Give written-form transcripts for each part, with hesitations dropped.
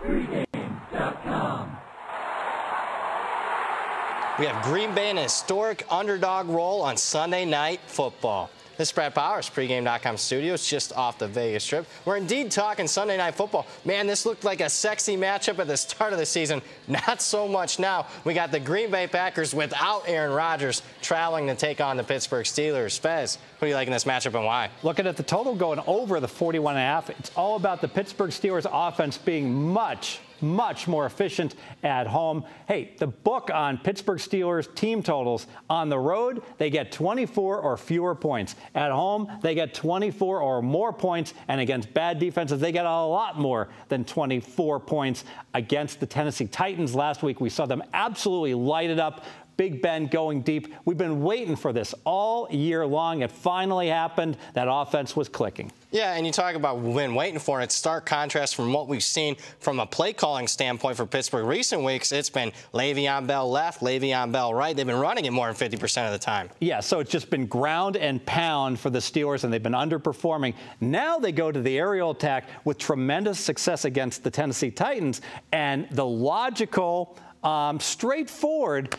Pregame.com. We have Green Bay in a historic underdog role on Sunday Night Football. This is Brad Powers, Pregame.com studios, just off the Vegas Strip. We're indeed talking Sunday Night Football. Man, this looked like a sexy matchup at the start of the season. Not so much now. We got the Green Bay Packers without Aaron Rodgers traveling to take on the Pittsburgh Steelers. Fez, who do you like in this matchup and why? Looking at the total going over the 41.5, it's all about the Pittsburgh Steelers offense being much more efficient at home. Hey, the book on Pittsburgh Steelers team totals: on the road, they get 24 or fewer points. At home, they get 24 or more points. And against bad defenses, they get a lot more than 24 points. Against the Tennessee Titans last week, we saw them absolutely light it up. Big Ben going deep. We've been waiting for this all year long. It finally happened. That offense was clicking. Yeah, and you talk about we've been waiting for it. It's stark contrast from what we've seen from a play calling standpoint for Pittsburgh recent weeks. It's been Le'Veon Bell left, Le'Veon Bell right. They've been running it more than 50% of the time. Yeah, so it's just been ground and pound for the Steelers, and they've been underperforming. Now they go to the aerial attack with tremendous success against the Tennessee Titans, and the logical, straightforward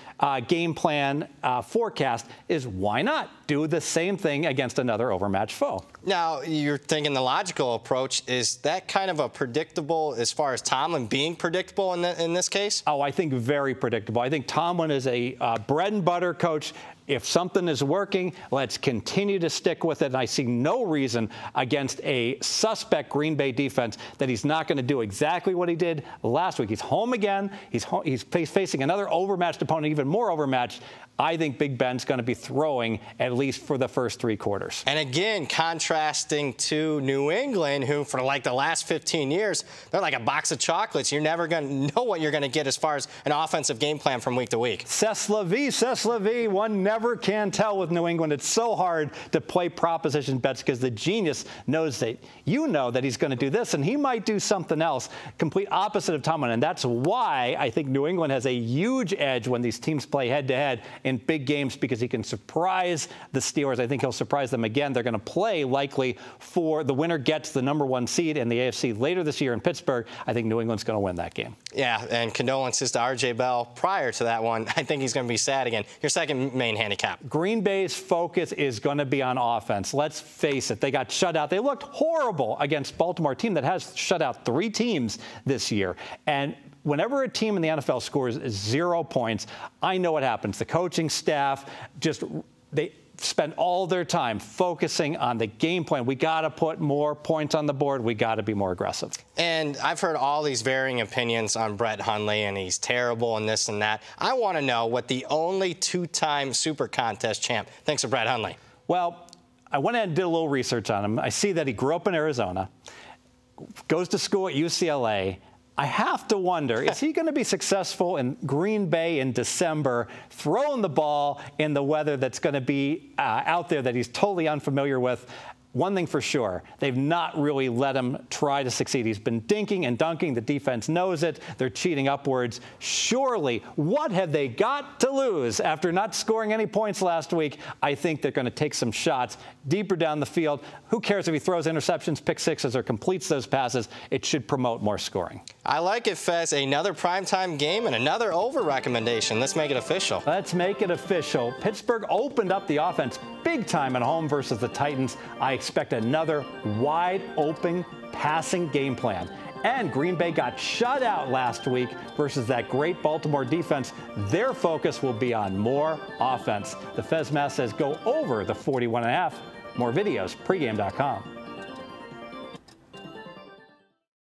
game plan forecast is, why not do the same thing against another overmatched foe? Now, you're thinking the logical approach. Is that kind of a predictable as far as Tomlin being predictable in this case? Oh, I think very predictable. I think Tomlin is a bread and butter coach. If something is working, let's continue to stick with it. And I see no reason against a suspect Green Bay defense that he's not going to do exactly what he did last week. He's home again. He's facing another overmatched opponent, even more overmatched. I think Big Ben's going to be throwing at least for the first 3 quarters. And again, contrasting to New England, who for like the last 15 years, they're like a box of chocolates. You're never going to know what you're going to get as far as an offensive game plan from week to week. C'est la vie. One never can tell with New England. It's so hard to play proposition bets because the genius knows that you know that he's going to do this, and he might do something else, complete opposite of Tomlin. And that's why I think New England has a huge edge when these teams play head-to-head in big games, because he can surprise the Steelers. I think he'll surprise them again. They're going to play likely for the winner gets the #1 seed in the AFC later this year in Pittsburgh. I think New England's going to win that game. Yeah, and condolences to R.J. Bell prior to that one. I think he's going to be sad again. Your second main handicap. Green Bay's focus is going to be on offense. Let's face it. They got shut out. They looked horrible against Baltimore, a team that has shut out 3 teams this year. And whenever a team in the NFL scores 0 points, I know what happens. The coaching staff they spend all their time focusing on the game plan. We got to put more points on the board. We got to be more aggressive. And I've heard all these varying opinions on Brett Hundley, and he's terrible and this and that. I want to know what the only 2-time Super Contest champ thinks of Brett Hundley. Well, I went and did a little research on him. I see that he grew up in Arizona, goes to school at UCLA. I have to wonder, is he going to be successful in Green Bay in December, throwing the ball in the weather that's going to be out there that he's totally unfamiliar with? One thing for sure, they've not really let him try to succeed. He's been dinking and dunking. The defense knows it. They're cheating upwards. Surely, what have they got to lose after not scoring any points last week? I think they're going to take some shots deeper down the field. Who cares if he throws interceptions, pick sixes, or completes those passes? It should promote more scoring. I like it, Fez. Another primetime game and another over recommendation. Let's make it official. Let's make it official. Pittsburgh opened up the offense big time at home versus the Titans. I expect another wide open passing game plan. And Green Bay got shut out last week versus that great Baltimore defense. Their focus will be on more offense. The Fez Math says go over the 41.5. More videos, pregame.com.